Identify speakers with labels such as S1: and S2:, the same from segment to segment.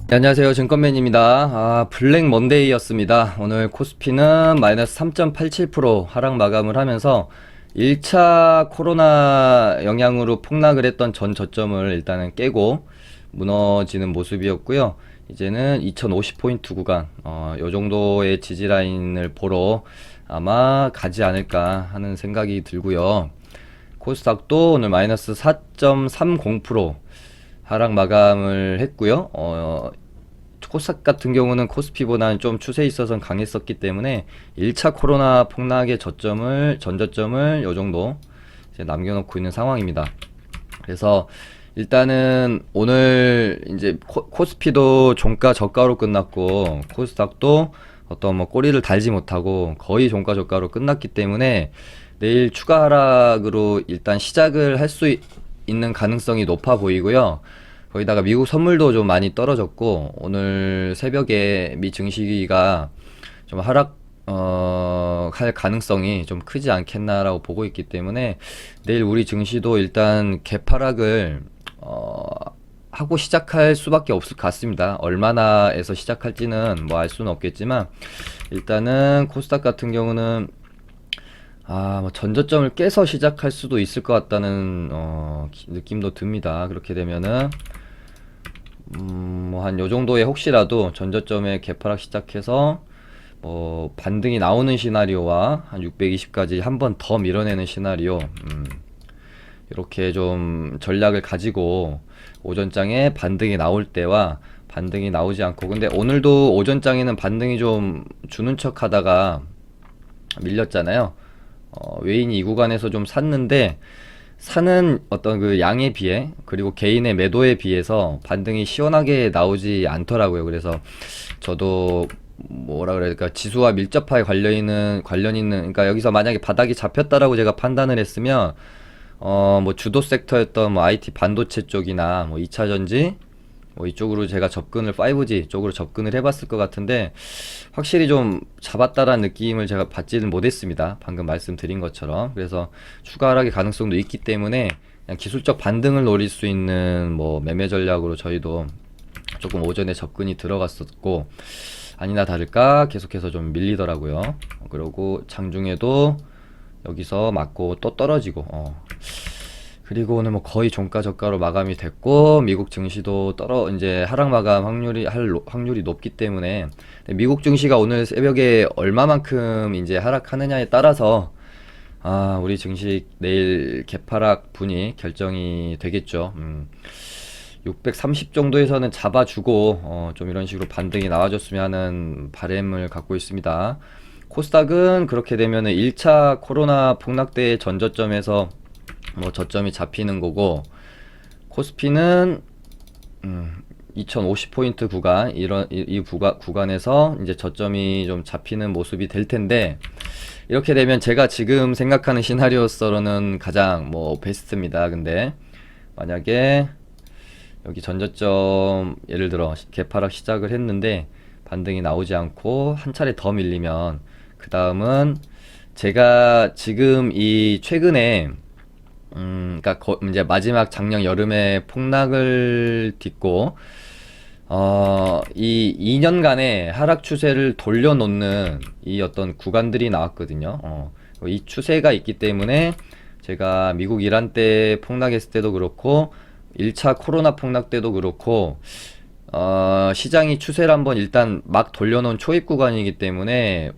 S1: 네, 안녕하세요. 증권맨입니다. 블랙 먼데이였습니다. 오늘 코스피는 마이너스 3.87% 하락 마감을 하면서 1차 코로나 영향으로 폭락을 했던 전 저점을 일단은 깨고 무너지는 모습이었고요. 이제는 2050포인트 구간, 요 정도의 지지라인을 보러 아마 가지 않을까 하는 생각이 들고요. 코스닥도 오늘 마이너스 4.30% 하락 마감을 했고요. 코스닥 같은 경우는 코스피보다는 좀 추세에 있어서 강했었기 때문에 1차 코로나 폭락의 전저점을 요 정도 이제 남겨놓고 있는 상황입니다. 그래서 일단은 오늘 이제 코스피도 종가 저가로 끝났고 코스닥도 어떤 뭐 꼬리를 달지 못하고 거의 종가 저가로 끝났기 때문에 내일 추가 하락으로 일단 시작을 할 수 있는 가능성이 높아 보이고요. 거기다가 미국 선물도 좀 많이 떨어졌고 오늘 새벽에 미 증시가 좀 하락 할 가능성이 좀 크지 않겠나라고 보고 있기 때문에 내일 우리 증시도 일단 개파락을 하고 시작할 수밖에 없을 것 같습니다. 얼마나 해서 시작할지는 뭐 알 수는 없겠지만 일단은 코스닥 같은 경우는 뭐 전저점을 깨서 시작할 수도 있을 것 같다는 느낌도 듭니다. 그렇게 되면은 뭐 한 요 정도에 혹시라도 전저점에 개파락 시작해서 뭐 반등이 나오는 시나리오와 한 620까지 한 번 더 밀어내는 시나리오, 이렇게 좀 전략을 가지고 오전장에 반등이 나올 때와 반등이 나오지 않고, 근데 오늘도 오전장에는 반등이 좀 주는 척 하다가 밀렸잖아요. 외인이 이 구간에서 좀 샀는데 사는 어떤 그 양에 비해 그리고 개인의 매도에 비해서 반등이 시원하게 나오지 않더라고요. 그래서 저도 뭐라 그럴까, 지수와 밀접하게 관련 있는, 그러니까 여기서 만약에 바닥이 잡혔다라고 제가 판단을 했으면 뭐 주도 섹터였던 뭐 IT 반도체 쪽이나 뭐 2차 전지 뭐 이쪽으로 제가 5G 쪽으로 접근을 해봤을 것 같은데 확실히 좀 잡았다라는 느낌을 제가 받지는 못했습니다. 방금 말씀드린 것처럼. 그래서 추가 하락의 가능성도 있기 때문에 그냥 기술적 반등을 노릴 수 있는 뭐 매매 전략으로 저희도 조금 오전에 접근이 들어갔었고, 아니나 다를까 계속해서 좀 밀리더라고요. 그리고 장중에도 여기서 맞고 또 떨어지고, 그리고 오늘 뭐 거의 종가 저가로 마감이 됐고, 미국 증시도 이제 하락 마감 확률이 높기 때문에 미국 증시가 오늘 새벽에 얼마만큼 이제 하락하느냐에 따라서 우리 증시 내일 개파락 분이 결정이 되겠죠. 630 정도에서는 잡아주고 좀 이런 식으로 반등이 나와줬으면 하는 바람을 갖고 있습니다. 코스닥은 그렇게 되면은 1차 코로나 폭락대 전저점에서 뭐 저점이 잡히는 거고, 코스피는 2050포인트 구간, 이 구간에서 이제 저점이 좀 잡히는 모습이 될 텐데, 이렇게 되면 제가 지금 생각하는 시나리오로는 가장 뭐 베스트입니다. 근데 만약에 여기 전저점 예를 들어 개파락 시작을 했는데 반등이 나오지 않고 한 차례 더 밀리면, 그 다음은 제가 지금 이 최근에 그러니까 이제 마지막 작년 여름에 폭락을 딛고 이 2년간의 하락 추세를 돌려놓는 이 어떤 구간들이 나왔거든요. 이 추세가 있기 때문에 제가 미국 이란 때 폭락했을 때도 그렇고 1차 코로나 폭락 때도 그렇고 시장이 추세를 한번 일단 막 돌려놓은 초입 구간이기 때문에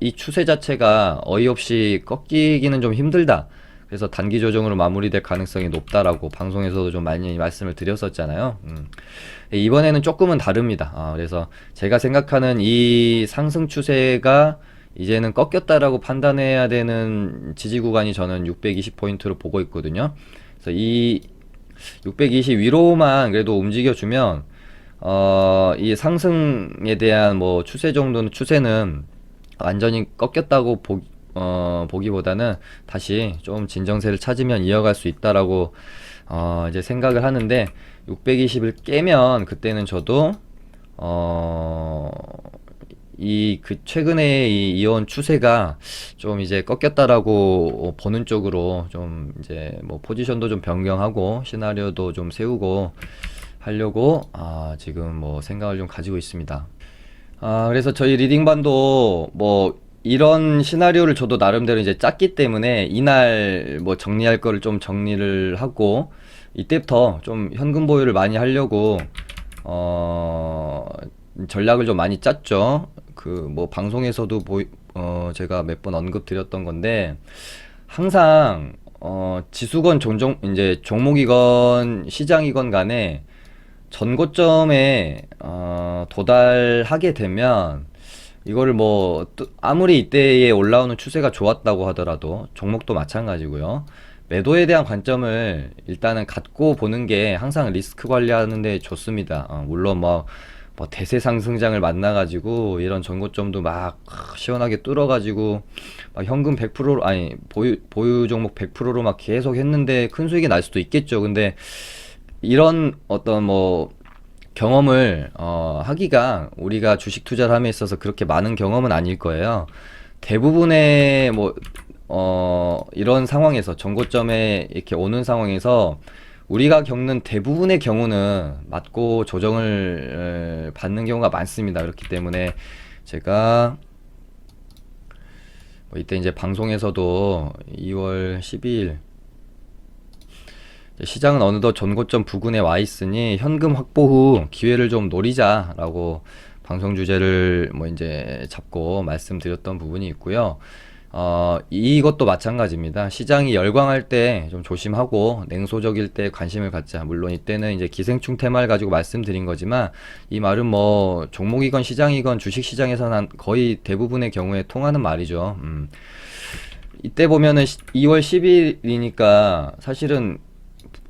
S1: 이 추세 자체가 어이없이 꺾이기는 좀 힘들다. 그래서 단기 조정으로 마무리될 가능성이 높다라고 방송에서도 좀 많이 말씀을 드렸었잖아요. 이번에는 조금은 다릅니다. 그래서 제가 생각하는 이 상승 추세가 이제는 꺾였다라고 판단해야 되는 지지 구간이 저는 620포인트로 보고 있거든요. 그래서 이 620 위로만 그래도 움직여주면 이 상승에 대한 뭐 추세는 완전히 꺾였다고 보기보다는 다시 좀 진정세를 찾으면 이어갈 수 있다라고 이제 생각을 하는데, 620을 깨면 그때는 저도 최근에 이어온 추세가 좀 이제 꺾였다라고 보는 쪽으로 좀 이제 뭐 포지션도 좀 변경하고 시나리오도 좀 세우고 하려고 지금 뭐 생각을 좀 가지고 있습니다. 그래서 저희 리딩반도 뭐 이런 시나리오를 저도 나름대로 이제 짰기 때문에 이날 뭐 정리할 거를 좀 정리를 하고 이때부터 좀 현금 보유를 많이 하려고 전략을 좀 많이 짰죠. 그 뭐 방송에서도 제가 몇 번 언급드렸던 건데 항상 지수건 종종 이제 종목이건 시장이건 간에 전고점에 도달하게 되면 이거를 뭐 아무리 이때에 올라오는 추세가 좋았다고 하더라도 종목도 마찬가지고요. 매도에 대한 관점을 일단은 갖고 보는 게 항상 리스크 관리하는 데 좋습니다. 물론 뭐 대세 상승장을 만나가지고 이런 전고점도 막 시원하게 뚫어가지고 막 현금 100%로 아니 보유 종목 100%로 막 계속 했는데 큰 수익이 날 수도 있겠죠. 근데 이런 어떤 뭐 경험을 하기가 우리가 주식 투자를 함에 있어서 그렇게 많은 경험은 아닐 거예요. 대부분의 뭐 이런 상황에서 전고점에 이렇게 오는 상황에서 우리가 겪는 대부분의 경우는 맞고 조정을 받는 경우가 많습니다. 그렇기 때문에 제가 뭐 이때 이제 방송에서도 2월 12일 시장은 어느덧 전고점 부근에 와 있으니 현금 확보 후 기회를 좀 노리자라고 방송 주제를 뭐 이제 잡고 말씀드렸던 부분이 있고요. 이것도 마찬가지입니다. 시장이 열광할 때 좀 조심하고 냉소적일 때 관심을 갖자. 물론 이때는 이제 기생충 테마를 가지고 말씀드린 거지만 이 말은 뭐 종목이건 시장이건 주식 시장에서는 거의 대부분의 경우에 통하는 말이죠. 이때 보면은 2월 10일이니까 사실은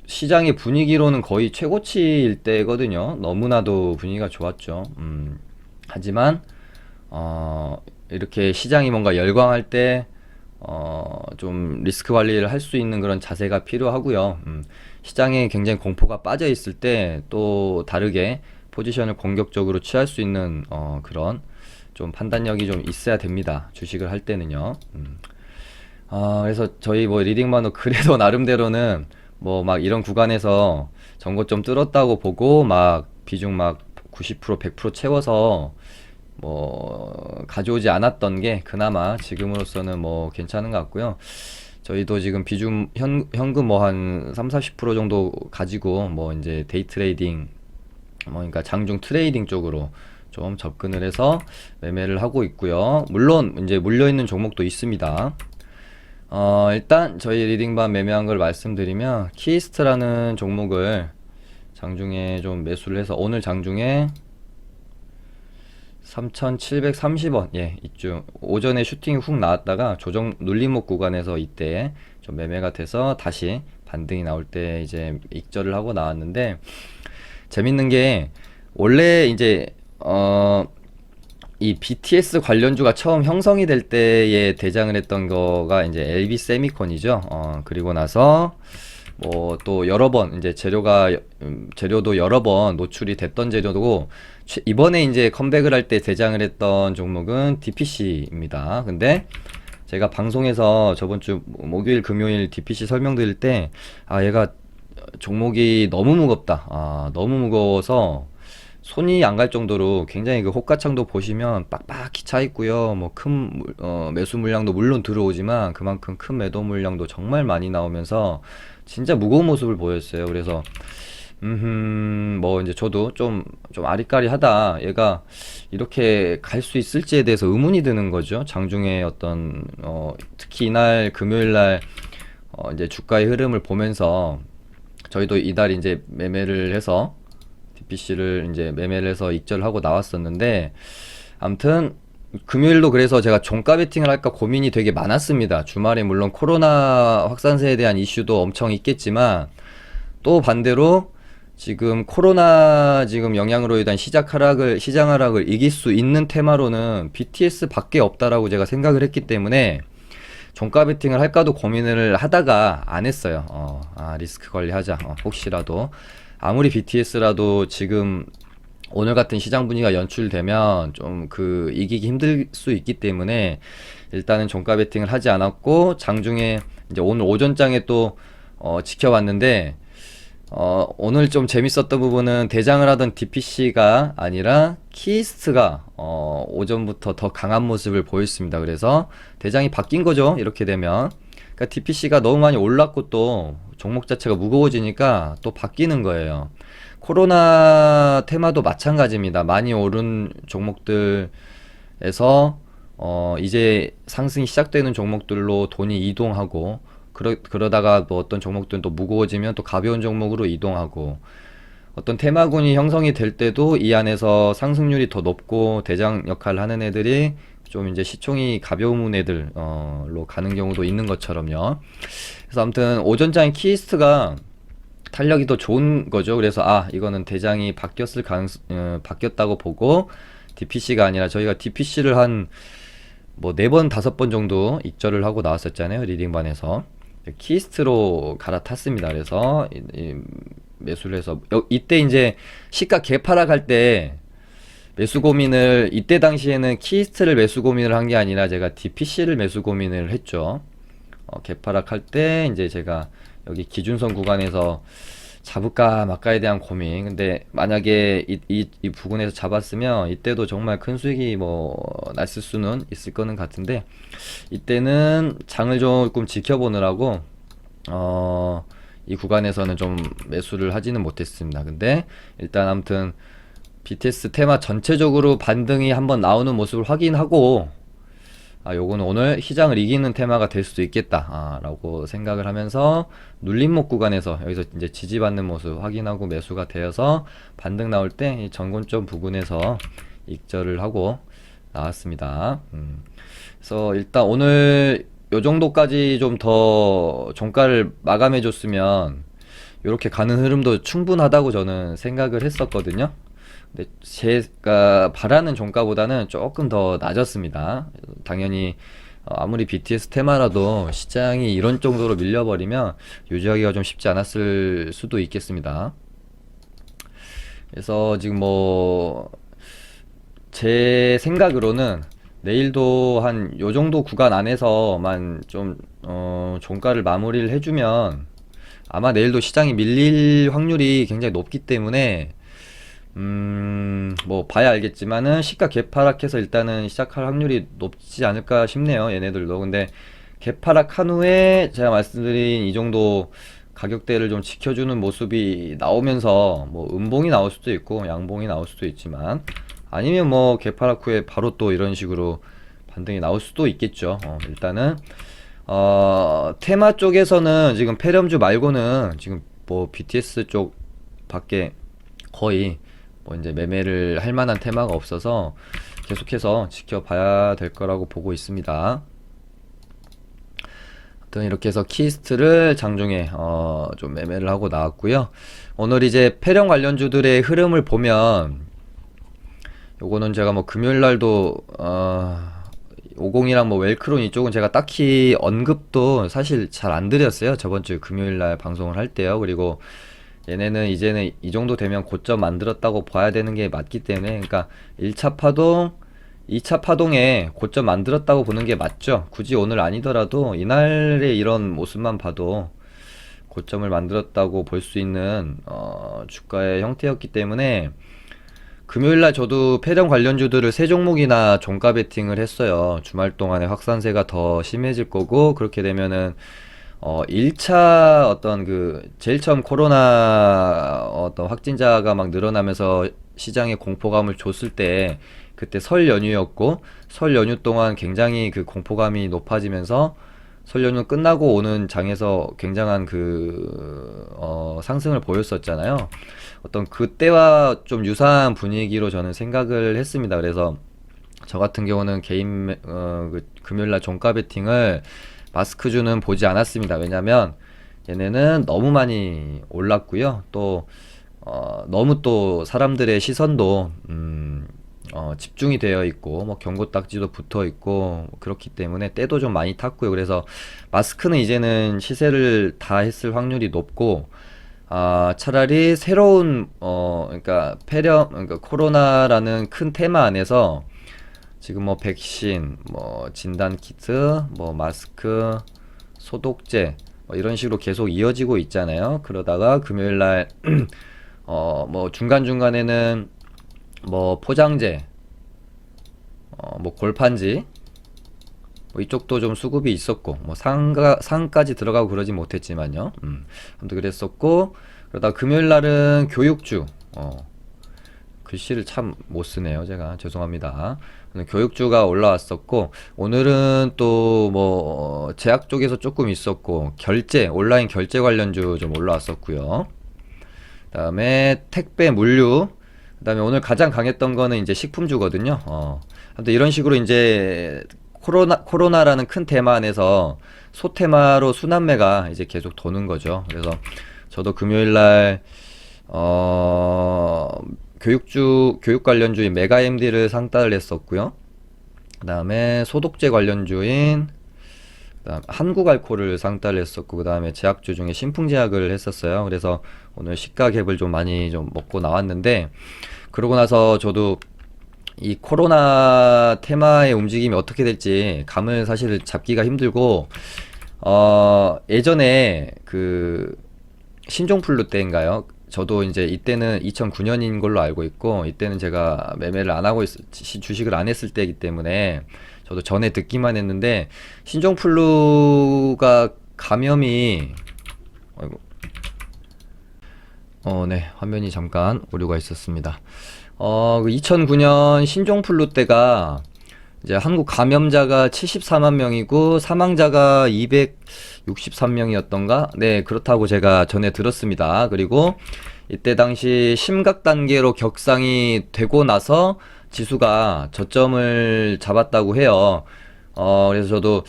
S1: 시장의 분위기로는 거의 최고치일 때거든요. 너무나도 분위기가 좋았죠. 하지만 이렇게 시장이 뭔가 열광할 때 좀 리스크 관리를 할 수 있는 그런 자세가 필요하고요. 시장에 굉장히 공포가 빠져 있을 때 또 다르게 포지션을 공격적으로 취할 수 있는 그런 좀 판단력이 좀 있어야 됩니다. 주식을 할 때는요. 그래서 저희 뭐 리딩만도 그래도 나름대로는 뭐 막 이런 구간에서 전고점 뚫었다고 보고 막 비중 막 90% 100% 채워서 뭐 가져오지 않았던 게 그나마 지금으로서는 뭐 괜찮은 것 같고요. 저희도 지금 비중 현금 뭐 한 3, 40% 정도 가지고 뭐 이제 데이 트레이딩 뭐 그러니까 장중 트레이딩 쪽으로 좀 접근을 해서 매매를 하고 있고요. 물론 이제 물려 있는 종목도 있습니다. 일단 저희 리딩반 매매한 걸 말씀드리면 키스트라는 종목을 장중에 좀 매수를 해서 오늘 장중에 3,730원 이쯤 오전에 슈팅이 훅 나왔다가 조정 눌림목 구간에서 이때 좀 매매가 돼서 다시 반등이 나올 때 이제 익절을 하고 나왔는데 재밌는 게 원래 이제 이 BTS 관련주가 처음 형성이 될 때에 대장을 했던 거가 이제 LB 세미콘이죠. 그리고 나서 뭐 또 여러 번 이제 재료도 여러 번 노출이 됐던 재료고 이번에 이제 컴백을 할 때 대장을 했던 종목은 DPC입니다. 근데 제가 방송에서 저번 주 목요일 금요일 DPC 설명드릴 때 얘가 종목이 너무 무겁다. 너무 무거워서 손이 안 갈 정도로 굉장히 그 호가창도 보시면 빡빡히 차 있고요. 뭐 큰 매수 물량도 물론 들어오지만 그만큼 큰 매도 물량도 정말 많이 나오면서 진짜 무거운 모습을 보였어요. 그래서 뭐 이제 저도 좀 아리까리하다. 얘가 이렇게 갈 수 있을지에 대해서 의문이 드는 거죠. 장중에 어떤 특히 이날 금요일 날 이제 주가의 흐름을 보면서 저희도 이달 이제 매매를 해서 DPC를 이제 매매를 해서 익절하고 나왔었는데 아무튼 금요일도 그래서 제가 종가 베팅을 할까 고민이 되게 많았습니다. 주말에 물론 코로나 확산세에 대한 이슈도 엄청 있겠지만 또 반대로 지금 코로나 지금 영향으로 인한 시장 하락을 이길 수 있는 테마로는 BTS 밖에 없다라고 제가 생각을 했기 때문에 종가 베팅을 할까도 고민을 하다가 안 했어요. 리스크 관리하자. 혹시라도 아무리 BTS라도 지금 오늘 같은 시장 분위기가 연출되면 좀 그 이기기 힘들 수 있기 때문에 일단은 종가 베팅을 하지 않았고 장중에 이제 오늘 오전장에 또 지켜봤는데 오늘 좀 재밌었던 부분은 대장을 하던 DPC가 아니라 키이스트가 오전부터 더 강한 모습을 보였습니다. 그래서 대장이 바뀐 거죠. 이렇게 되면. 그러니까 DPC가 너무 많이 올랐고 또 종목 자체가 무거워지니까 또 바뀌는 거예요. 코로나 테마도 마찬가지입니다. 많이 오른 종목들에서 이제 상승이 시작되는 종목들로 돈이 이동하고 그러다가 또 어떤 종목들은 또 무거워지면 또 가벼운 종목으로 이동하고 어떤 테마군이 형성이 될 때도 이 안에서 상승률이 더 높고 대장 역할을 하는 애들이 좀 이제 시총이 가벼운 애들로 가는 경우도 있는 것처럼요. 그래서 아무튼 오전장의 키이스트가 탄력이 더 좋은 거죠. 그래서 이거는 대장이 바뀌었다고 보고 DPC가 아니라 저희가 DPC를 한 뭐 4번 5번 정도 익절을 하고 나왔었잖아요. 리딩반에서 키스트로 갈아탔습니다. 그래서 매수를 해서 이때 이제 시가 개파락할 때 매수 고민을 이때 당시에는 키스트를 매수 고민을 한 게 아니라 제가 DPC를 매수 고민을 했죠. 개파락할 때 이제 제가 여기 기준선 구간에서 잡을까 말까에 대한 고민. 근데 만약에 이 부근에서 잡았으면 이때도 정말 큰 수익이 뭐 났을 수는 있을 거는 같은데 이때는 장을 조금 지켜보느라고 이 구간에서는 좀 매수를 하지는 못했습니다. 근데 일단 아무튼 BTS 테마 전체적으로 반등이 한번 나오는 모습을 확인하고 요거는 오늘 시장을 이기는 테마가 될 수도 있겠다 라고 생각을 하면서 눌림목 구간에서 여기서 이제 지지받는 모습 확인하고 매수가 되어서 반등 나올 때 이 전고점 부근에서 익절을 하고 나왔습니다. 그래서 일단 오늘 요 정도까지 좀 더 종가를 마감해 줬으면 이렇게 가는 흐름도 충분하다고 저는 생각을 했었거든요. 근데 제가 바라는 종가보다는 조금 더 낮았습니다. 당연히 아무리 BTS 테마라도 시장이 이런 정도로 밀려버리면 유지하기가 좀 쉽지 않았을 수도 있겠습니다. 그래서 지금 뭐 제 생각으로는 내일도 한 요 정도 구간 안에서만 좀 종가를 마무리를 해주면 아마 내일도 시장이 밀릴 확률이 굉장히 높기 때문에 뭐 봐야 알겠지만은 시가 개파락해서 일단은 시작할 확률이 높지 않을까 싶네요. 얘네들도. 근데 개파락한 후에 제가 말씀드린 이 정도 가격대를 좀 지켜주는 모습이 나오면서 뭐 음봉이 나올 수도 있고 양봉이 나올 수도 있지만 아니면 뭐 개파락 후에 바로 또 이런 식으로 반등이 나올 수도 있겠죠. 일단은 테마 쪽에서는 지금 페렴주 말고는 지금 뭐 BTS 쪽 밖에 거의 뭐 이제 매매를 할 만한 테마가 없어서 계속해서 지켜봐야 될 거라고 보고 있습니다. 아무튼 이렇게 해서 키스트를 장중에 좀 매매를 하고 나왔고요. 오늘 이제 폐렴 관련주들의 흐름을 보면 요거는 제가 뭐 금요일 날도 50이랑 뭐 웰크론 이쪽은 제가 딱히 언급도 사실 잘 안 드렸어요. 저번 주 금요일 날 방송을 할 때요. 그리고 얘네는 이제는 이 정도 되면 고점 만들었다고 봐야 되는 게 맞기 때문에 그러니까 1차 파동, 2차 파동에 고점 만들었다고 보는 게 맞죠. 굳이 오늘 아니더라도 이날의 이런 모습만 봐도 고점을 만들었다고 볼 수 있는 주가의 형태였기 때문에 금요일날 저도 폐렴 관련주들을 세 종목이나 종가 베팅을 했어요. 주말 동안에 확산세가 더 심해질 거고 그렇게 되면은 1차 어떤 제일 처음 코로나 어떤 확진자가 막 늘어나면서 시장에 공포감을 줬을 때 그때 설 연휴였고 설 연휴 동안 굉장히 그 공포감이 높아지면서 설 연휴 끝나고 오는 장에서 굉장한 상승을 보였었잖아요. 어떤 그때와 좀 유사한 분위기로 저는 생각을 했습니다. 그래서 저 같은 경우는 개인 금요일날 종가 베팅을 마스크주는 보지 않았습니다. 왜냐면 얘네는 너무 많이 올랐고요. 또 너무 또 사람들의 시선도 집중이 되어 있고 뭐 경고 딱지도 붙어 있고 그렇기 때문에 때도 좀 많이 탔고요. 그래서 마스크는 이제는 시세를 다 했을 확률이 높고 차라리 새로운 그러니까 그러니까 코로나라는 큰 테마 안에서 지금 뭐 백신, 뭐 진단 키트, 뭐 마스크, 소독제, 뭐 이런 식으로 계속 이어지고 있잖아요. 그러다가 금요일 날 뭐 중간중간에는 뭐 포장재, 뭐 골판지, 뭐 이쪽도 좀 수급이 있었고, 뭐 상까지 들어가고 그러지 못했지만요. 아무튼 그랬었고, 그러다 금요일 날은 교육주, 글씨를 참 못 쓰네요. 제가 죄송합니다. 교육주가 올라왔었고, 오늘은 또 뭐 제약 쪽에서 조금 있었고, 온라인 결제 관련주 좀 올라왔었고요. 그다음에 택배, 물류, 그다음에 오늘 가장 강했던 거는 이제 식품주거든요. 아무튼 이런 식으로 이제 코로나라는 큰 테마 안에서 소테마로 순환매가 이제 계속 도는 거죠. 그래서 저도 금요일 날 교육 관련주인 메가MD를 상따를 했었고요. 그다음에 소독제 관련주인 한국알코올을 상따를 했었고, 그 다음에 제약주 중에 신풍제약을 했었어요. 그래서 오늘 시가갭을 좀 많이 좀 먹고 나왔는데, 그러고 나서 저도 이 코로나 테마의 움직임이 어떻게 될지 감을 사실 잡기가 힘들고, 예전에 그 신종플루 때인가요? 저도 이제 이때는 2009년인 걸로 알고 있고, 이때는 제가 매매를 안 하고 주식을 안 했을 때이기 때문에 저도 전에 듣기만 했는데, 신종플루가 감염이, 아이고, 네, 화면이 잠깐 오류가 있었습니다. 2009년 신종플루 때가 이제 한국 감염자가 74만 명이고 사망자가 263명이었던가? 네, 그렇다고 제가 전에 들었습니다. 그리고 이때 당시 심각 단계로 격상이 되고 나서 지수가 저점을 잡았다고 해요. 그래서 저도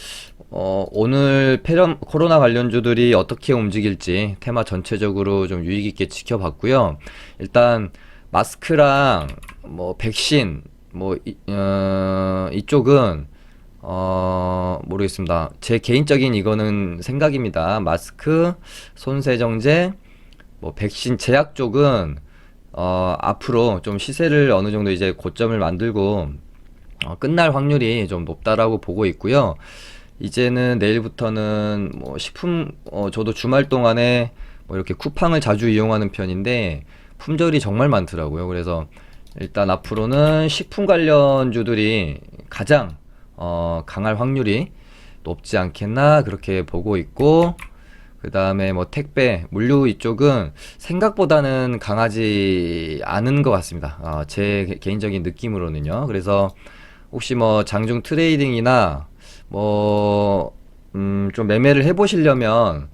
S1: 오늘 코로나 관련주들이 어떻게 움직일지 테마 전체적으로 좀 유의 깊게 지켜봤고요. 일단 마스크랑 뭐 백신 뭐 이쪽은 모르겠습니다. 제 개인적인 이거는 생각입니다. 마스크, 손세정제, 뭐 백신 제약 쪽은 앞으로 좀 시세를 어느 정도 이제 고점을 만들고 끝날 확률이 좀 높다라고 보고 있고요. 이제는 내일부터는 뭐 식품, 저도 주말 동안에 뭐 이렇게 쿠팡을 자주 이용하는 편인데 품절이 정말 많더라고요. 그래서 일단 앞으로는 식품 관련주들이 가장 강할 확률이 높지 않겠나 그렇게 보고 있고, 그 다음에 뭐 택배, 물류 이쪽은 생각보다는 강하지 않은 것 같습니다. 제 개인적인 느낌으로는요. 그래서 혹시 뭐 장중 트레이딩이나 뭐 좀 매매를 해보시려면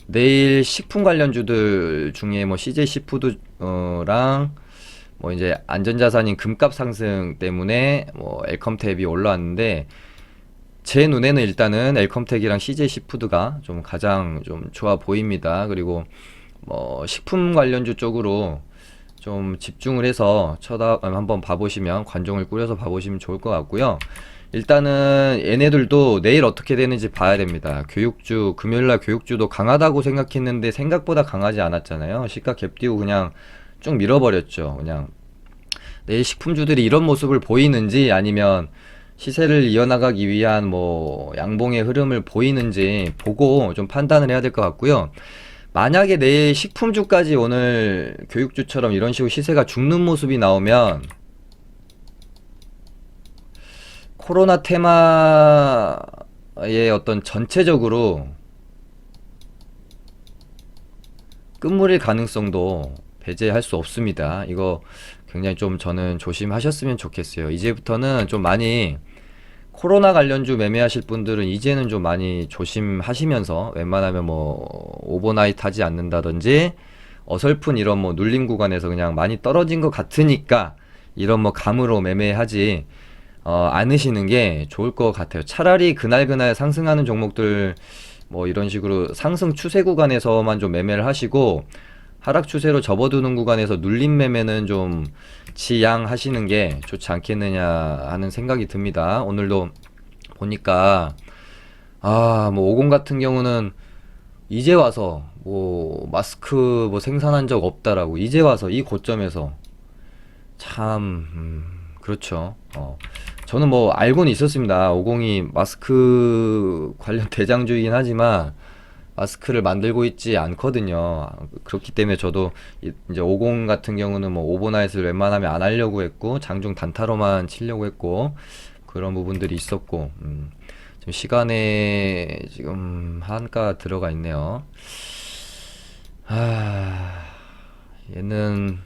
S1: 내일 식품 관련주들 중에 뭐 CJ 시푸드랑 뭐 이제 안전자산인 금값 상승 때문에 뭐 엘컴텍이 올라왔는데, 제 눈에는 일단은 엘컴텍이랑 CJ 시푸드가 좀 가장 좀 좋아 보입니다. 그리고 뭐 식품 관련주 쪽으로 좀 집중을 해서 한번 봐보시면, 관종을 꾸려서 봐보시면 좋을 것 같고요. 일단은 얘네들도 내일 어떻게 되는지 봐야 됩니다. 교육주, 금요일날 교육주도 강하다고 생각했는데 생각보다 강하지 않았잖아요. 시가 갭 띄고 그냥 쭉 밀어버렸죠. 그냥 내일 식품주들이 이런 모습을 보이는지, 아니면 시세를 이어나가기 위한 뭐 양봉의 흐름을 보이는지 보고 좀 판단을 해야 될 것 같고요. 만약에 내일 식품주까지 오늘 교육주처럼 이런 식으로 시세가 죽는 모습이 나오면 코로나 테마의 어떤 전체적으로 끝물일 가능성도 배제할 수 없습니다. 이거 굉장히 좀 저는 조심하셨으면 좋겠어요. 이제부터는 좀 많이 코로나 관련주 매매하실 분들은 이제는 좀 많이 조심하시면서, 웬만하면 뭐 오버나잇 하지 않는다든지 어설픈 이런 뭐 눌림 구간에서 그냥 많이 떨어진 것 같으니까 이런 뭐 감으로 매매하지 않으시는 게 좋을 것 같아요. 차라리 그날 상승하는 종목들 뭐 이런 식으로 상승 추세 구간에서만 좀 매매를 하시고, 하락 추세로 접어두는 구간에서 눌림 매매는 좀 지양하시는 게 좋지 않겠느냐 하는 생각이 듭니다. 오늘도 보니까 뭐 50 같은 경우는 이제 와서 뭐 마스크 뭐 생산한 적 없다라고 이제 와서 이 고점에서 참 그렇죠. 저는 뭐 알고는 있었습니다. 50이 마스크 관련 대장주이긴 하지만 아스크를 만들고 있지 않거든요. 그렇기 때문에 저도 이제 50 같은 경우는 뭐 오버나잇을 웬만하면 안 하려고 했고 장중 단타로만 치려고 했고 그런 부분들이 있었고 지금 시간에 지금 한가 들어가 있네요. 얘는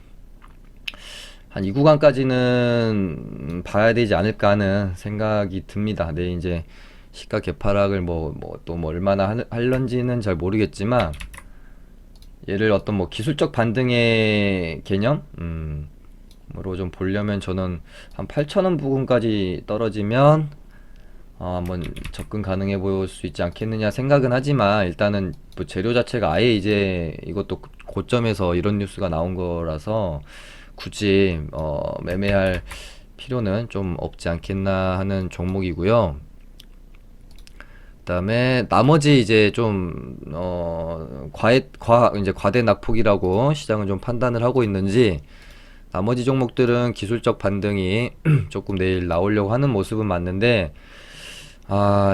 S1: 한 이 구간까지는 봐야 되지 않을까 하는 생각이 듭니다. 네, 이제 시가 개파락을 또 뭐 얼마나 할런지는 잘 모르겠지만 얘를 어떤 뭐 기술적 반등의 개념 으로 좀 보려면 저는 한 8,000원 부근까지 떨어지면 한번 접근 가능해 보일 수 있지 않겠느냐 생각은 하지만 일단은 뭐 재료 자체가 아예 이제 이것도 고점에서 이런 뉴스가 나온 거라서 굳이 매매할 필요는 좀 없지 않겠나 하는 종목이고요. 그다음에 나머지 이제 좀 이제 과대 낙폭이라고 시장은 좀 판단을 하고 있는지 나머지 종목들은 기술적 반등이 조금 내일 나오려고 하는 모습은 맞는데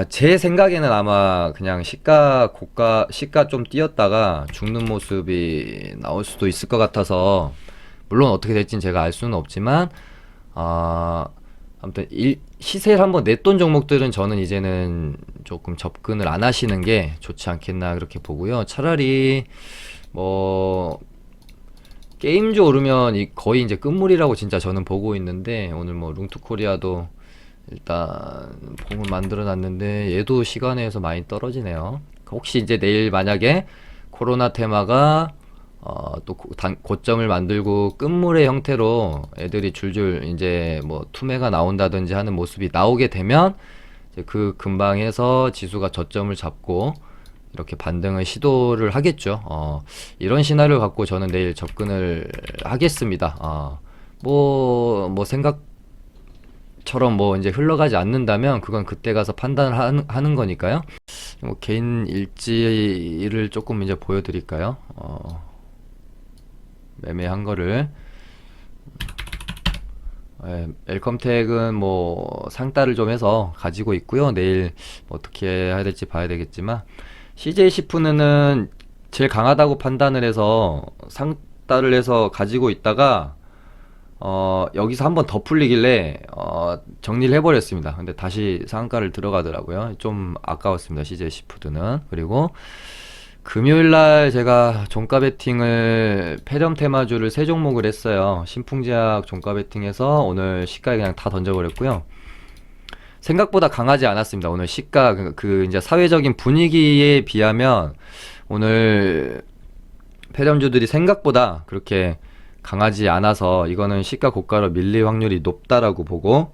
S1: 제 생각에는 아마 그냥 시가 좀 뛰었다가 죽는 모습이 나올 수도 있을 것 같아서 물론 어떻게 될지는 제가 알 수는 없지만 아무튼 시세를 한번 냈던 종목들은 저는 이제는 조금 접근을 안 하시는 게 좋지 않겠나 그렇게 보고요. 차라리 뭐 게임주 오르면 거의 이제 끝물이라고 진짜 저는 보고 있는데 오늘 뭐 룽투코리아도 일단 봉을 만들어 놨는데 얘도 시간에서 많이 떨어지네요. 혹시 이제 내일 만약에 코로나 테마가 또 고점을 만들고 끝물의 형태로 애들이 줄줄 이제 뭐 투매가 나온다든지 하는 모습이 나오게 되면 이제 그 근방에서 지수가 저점을 잡고 이렇게 반등을 시도를 하겠죠. 이런 시나리오 갖고 저는 내일 접근을 하겠습니다. 뭐 생각처럼 뭐 이제 흘러가지 않는다면 그건 그때 가서 판단을 하는 거니까요. 뭐 개인 일지를 조금 이제 보여드릴까요? 매매한 거를 엘컴텍은 뭐 상따를 좀 해서 가지고 있고요. 내일 뭐 어떻게 해야 될지 봐야 되겠지만 CJ 시프트는 제일 강하다고 판단을 해서 상따를 해서 가지고 있다가 여기서 한번 더 풀리길래 정리를 해버렸습니다. 근데 다시 상한가를 들어가더라고요. 좀 아까웠습니다. CJ 시푸드는. 그리고 금요일날 제가 종가 베팅을 폐렴 테마주를 세 종목을 했어요. 신풍제약 종가 베팅해서 오늘 시가에 그냥 다 던져버렸고요. 생각보다 강하지 않았습니다. 오늘 시가 그 이제 사회적인 분위기에 비하면 오늘 폐렴주들이 생각보다 그렇게 강하지 않아서 이거는 시가 고가로 밀릴 확률이 높다라고 보고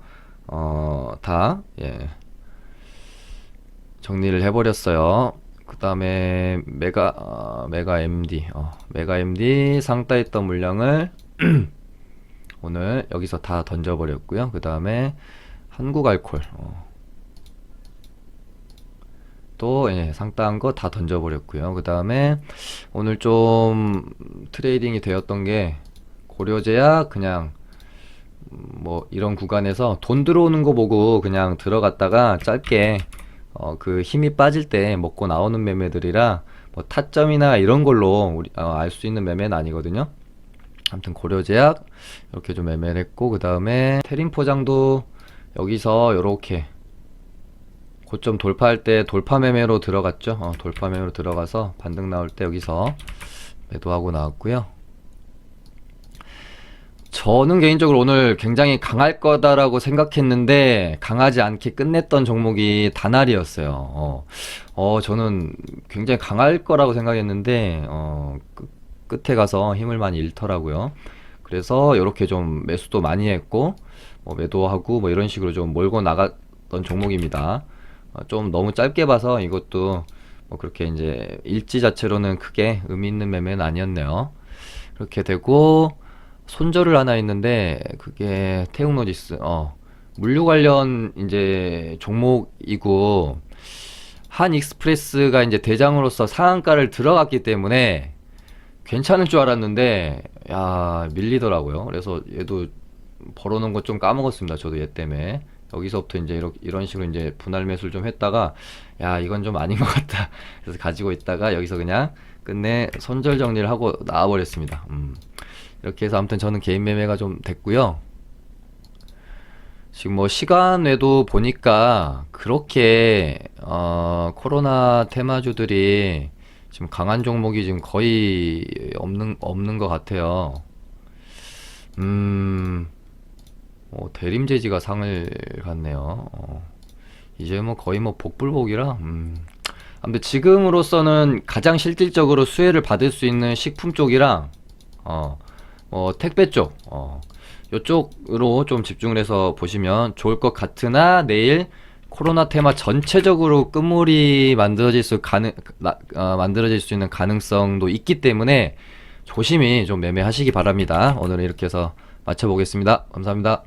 S1: 정리를 해버렸어요. 그 다음에 메가 MD 상따했던 물량을 오늘 여기서 다 던져버렸고요. 그 다음에 한국알콜 또 상따한 거 다 던져버렸고요. 그 다음에 오늘 좀 트레이딩이 되었던 게 고려제약 그냥 뭐 이런 구간에서 돈 들어오는 거 보고 그냥 들어갔다가 짧게 그 힘이 빠질 때 먹고 나오는 매매들이라 뭐 타점이나 이런 걸로 우리 알 수 있는 매매는 아니거든요. 아무튼 고려제약 이렇게 좀 매매를 했고 그 다음에 테림포장도 여기서 요렇게 고점 돌파할 때 돌파 매매로 들어갔죠. 돌파 매매로 들어가서 반등 나올 때 여기서 매도하고 나왔고요. 저는 개인적으로 오늘 굉장히 강할 거다라고 생각했는데 강하지 않게 끝냈던 종목이 다날이었어요. 저는 굉장히 강할 거라고 생각했는데 끝에 가서 힘을 많이 잃더라고요. 그래서 이렇게 좀 매수도 많이 했고 뭐 매도하고 뭐 이런 식으로 좀 몰고 나갔던 종목입니다. 좀 너무 짧게 봐서 이것도 뭐 그렇게 이제 일지 자체로는 크게 의미 있는 매매는 아니었네요. 그렇게 되고 손절을 하나 있는데 그게 태웅로지스 물류 관련 이제 종목이고 한익스프레스가 이제 대장으로서 상한가를 들어갔기 때문에 괜찮을 줄 알았는데 야 밀리더라고요. 그래서 얘도 벌어놓은 거 좀 까먹었습니다. 저도 얘 때문에 여기서부터 이제 이런 식으로 이제 분할 매수를 좀 했다가 야 이건 좀 아닌 것 같다 그래서 가지고 있다가 여기서 그냥 끝내 손절 정리를 하고 나와버렸습니다. 이렇게 해서 아무튼 저는 개인 매매가 좀 됐고요. 지금 뭐 시간 외도 보니까 그렇게 코로나 테마주들이 지금 강한 종목이 지금 거의 없는 것 같아요. 대림제지가 상을 갔네요. 이제 뭐 거의 뭐 복불복이라. 아무튼 지금으로서는 가장 실질적으로 수혜를 받을 수 있는 식품 쪽이랑 택배 쪽, 요쪽으로 좀 집중을 해서 보시면 좋을 것 같으나 내일 코로나 테마 전체적으로 끝물이 만들어질 수 있는 가능성도 있기 때문에 조심히 좀 매매하시기 바랍니다. 오늘은 이렇게 해서 마쳐보겠습니다. 감사합니다.